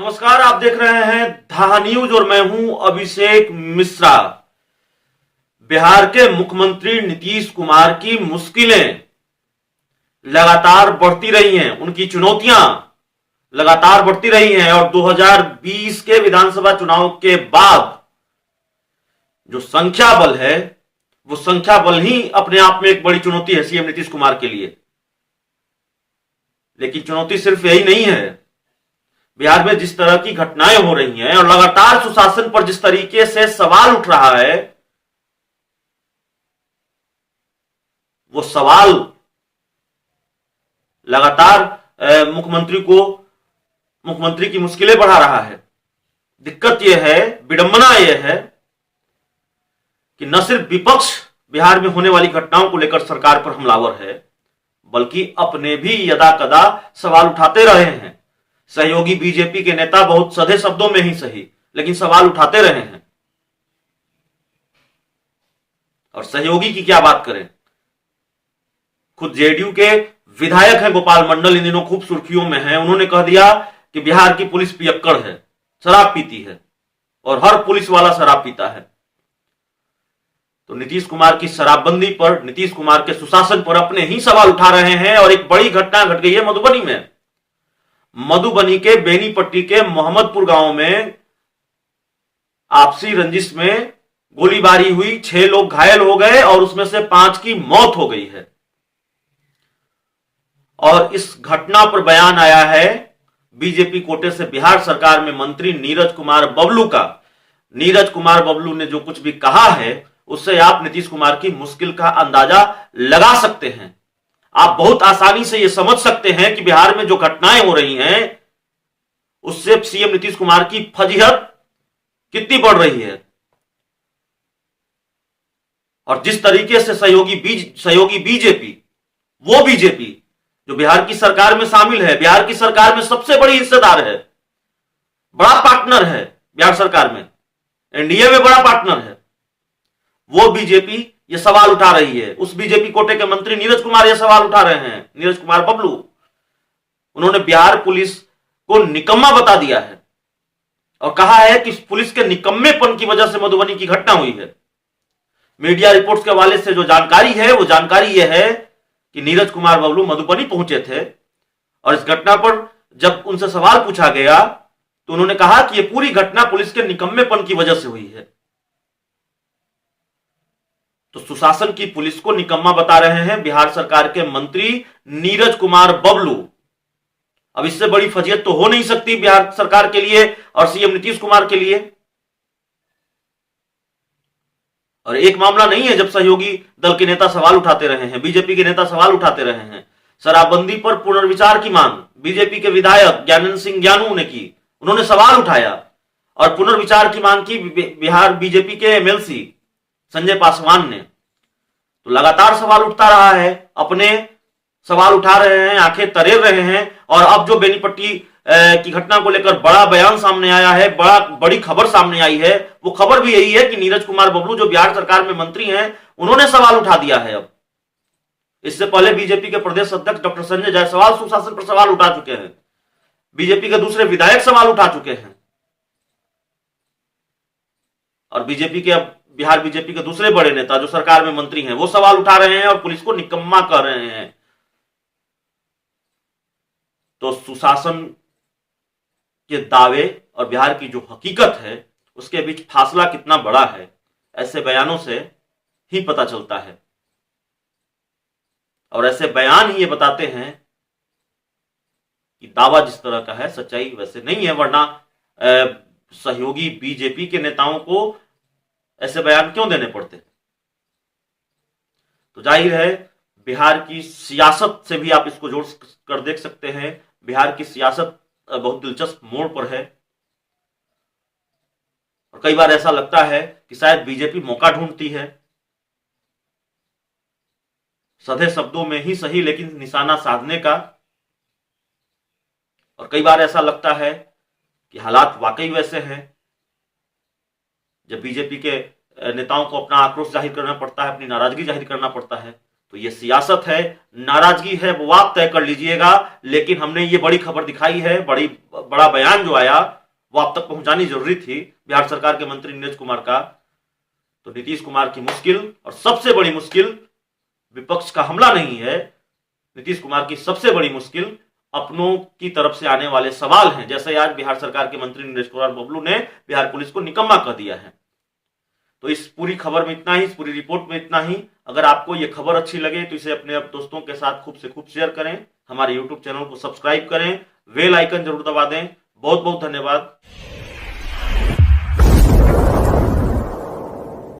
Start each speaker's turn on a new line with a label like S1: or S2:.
S1: नमस्कार, आप देख रहे हैं धा न्यूज और मैं हूं अभिषेक मिश्रा। बिहार के मुख्यमंत्री नीतीश कुमार की मुश्किलें लगातार बढ़ती रही हैं, उनकी चुनौतियां लगातार बढ़ती रही हैं और 2020 के विधानसभा चुनाव के बाद जो संख्या बल है वो संख्या बल ही अपने आप में एक बड़ी चुनौती है सीएम नीतीश कुमार के लिए। लेकिन चुनौती सिर्फ यही नहीं है। बिहार में जिस तरह की घटनाएं हो रही हैं और लगातार सुशासन पर जिस तरीके से सवाल उठ रहा है, वो सवाल लगातार मुख्यमंत्री की मुश्किलें बढ़ा रहा है। दिक्कत यह है, विडंबना यह है कि न सिर्फ विपक्ष बिहार में होने वाली घटनाओं को लेकर सरकार पर हमलावर है, बल्कि अपने भी यदा कदा सवाल उठाते रहे हैं। सहयोगी बीजेपी के नेता बहुत सधे शब्दों में ही सही, लेकिन सवाल उठाते रहे हैं। और सहयोगी की क्या बात करें, खुद जेडीयू के विधायक हैं गोपाल मंडल, इन दिनों खूब सुर्खियों में हैं। उन्होंने कह दिया कि बिहार की पुलिस पियक्कड़ है, शराब पीती है और हर पुलिस वाला शराब पीता है। तो नीतीश कुमार की शराबबंदी पर, नीतीश कुमार के सुशासन पर अपने ही सवाल उठा रहे हैं। और एक बड़ी घटना घट गई है मधुबनी में। मधुबनी के बेनीपट्टी के मोहम्मदपुर गांव में आपसी रंजिश में गोलीबारी हुई, 6 लोग घायल हो गए और उसमें से 5 की मौत हो गई है। और इस घटना पर बयान आया है बीजेपी कोटे से बिहार सरकार में मंत्री नीरज कुमार बबलू का। नीरज कुमार बबलू ने जो कुछ भी कहा है उससे आप नीतीश कुमार की मुश्किल का अंदाजा लगा सकते हैं। आप बहुत आसानी से यह समझ सकते हैं कि बिहार में जो घटनाएं हो रही हैं उससे सीएम नीतीश कुमार की फजीहत कितनी बढ़ रही है। और जिस तरीके से सहयोगी बीजेपी, वो बीजेपी जो बिहार की सरकार में शामिल है, बिहार की सरकार में सबसे बड़ी हिस्सेदार है, बड़ा पार्टनर है बिहार सरकार में, एनडीए में बड़ा पार्टनर है, वो बीजेपी ये सवाल उठा रही है। उस बीजेपी कोटे के मंत्री नीरज कुमार ये सवाल उठा रहे हैं, नीरज कुमार बबलू। उन्होंने बिहार पुलिस को निकम्मा बता दिया है और कहा है कि पुलिस के निकम्मेपन की वजह से मधुबनी की घटना हुई है। मीडिया रिपोर्ट्स के हवाले से जो जानकारी है वो जानकारी यह है कि नीरज कुमार बबलू मधुबनी पहुंचे थे और इस घटना पर जब उनसे सवाल पूछा गया तो उन्होंने कहा कि यह पूरी घटना पुलिस के निकम्मेपन की वजह से हुई है। तो सुशासन की पुलिस को निकम्मा बता रहे हैं बिहार सरकार के मंत्री नीरज कुमार बबलू। अब इससे बड़ी फजीयत तो हो नहीं सकती बिहार सरकार के लिए और सीएम नीतीश कुमार के लिए। और एक मामला नहीं है जब सहयोगी दल के नेता सवाल उठाते रहे हैं, बीजेपी के नेता सवाल उठाते रहे हैं। शराबबंदी पर पुनर्विचार की मांग बीजेपी के विधायक ज्ञानंद सिंह ज्ञानू ने की, उन्होंने सवाल उठाया और पुनर्विचार की मांग की बिहार बीजेपी के एमएलसी संजय पासवान ने। तो लगातार सवाल उठता रहा है, अपने सवाल उठा रहे हैं, आंखें तरेर रहे हैं। और अब जो बेनीपट्टी की घटना को लेकर बड़ा बयान सामने आया है, बड़ी खबर सामने आई है, वो खबर भी यही है कि नीरज कुमार बबलू जो बिहार सरकार में मंत्री हैं, उन्होंने सवाल उठा दिया है। अब इससे पहले बीजेपी के प्रदेश अध्यक्ष डॉक्टर संजय जायसवाल सुशासन पर सवाल उठा चुके हैं, बीजेपी के दूसरे विधायक सवाल उठा चुके हैं और बिहार बीजेपी के दूसरे बड़े नेता जो सरकार में मंत्री हैं वो सवाल उठा रहे हैं और पुलिस को निकम्मा कह रहे हैं। तो सुशासन के दावे और बिहार की जो हकीकत है उसके बीच फासला कितना बड़ा है, ऐसे बयानों से ही पता चलता है। और ऐसे बयान ही ये बताते हैं कि दावा जिस तरह का है सच्चाई वैसे नहीं है, वरना सहयोगी बीजेपी के नेताओं को ऐसे बयान क्यों देने पड़ते। तो जाहिर है बिहार की सियासत से भी आप इसको जोड़ कर देख सकते हैं। बिहार की सियासत बहुत दिलचस्प मोड़ पर है और कई बार ऐसा लगता है कि शायद बीजेपी मौका ढूंढती है, सधे शब्दों में ही सही लेकिन निशाना साधने का। और कई बार ऐसा लगता है कि हालात वाकई वैसे हैं, जब बीजेपी के नेताओं को अपना आक्रोश जाहिर करना पड़ता है, अपनी नाराजगी जाहिर करना पड़ता है, तो ये सियासत है, नाराजगी है, वो आप तय कर लीजिएगा। लेकिन हमने ये बड़ी खबर दिखाई है, बड़ा बयान जो आया वो आप तक पहुंचानी जरूरी थी बिहार सरकार के मंत्री नीरज कुमार का। तो नीतीश कुमार की मुश्किल, और सबसे बड़ी मुश्किल विपक्ष का हमला नहीं है, नीतीश कुमार की सबसे बड़ी मुश्किल अपनों की तरफ से आने वाले सवाल हैं। जैसे आज बिहार सरकार के मंत्री नीरज कुमार बबलू ने बिहार पुलिस को निकम्मा कह दिया है। तो इस पूरी खबर में इतना ही, इस पूरी रिपोर्ट में इतना ही। अगर आपको यह खबर अच्छी लगे तो इसे अपने दोस्तों के साथ खूब से खूब शेयर करें, हमारे यूट्यूब चैनल को सब्सक्राइब करें, बेल आइकन जरूर दबा दें। बहुत बहुत धन्यवाद।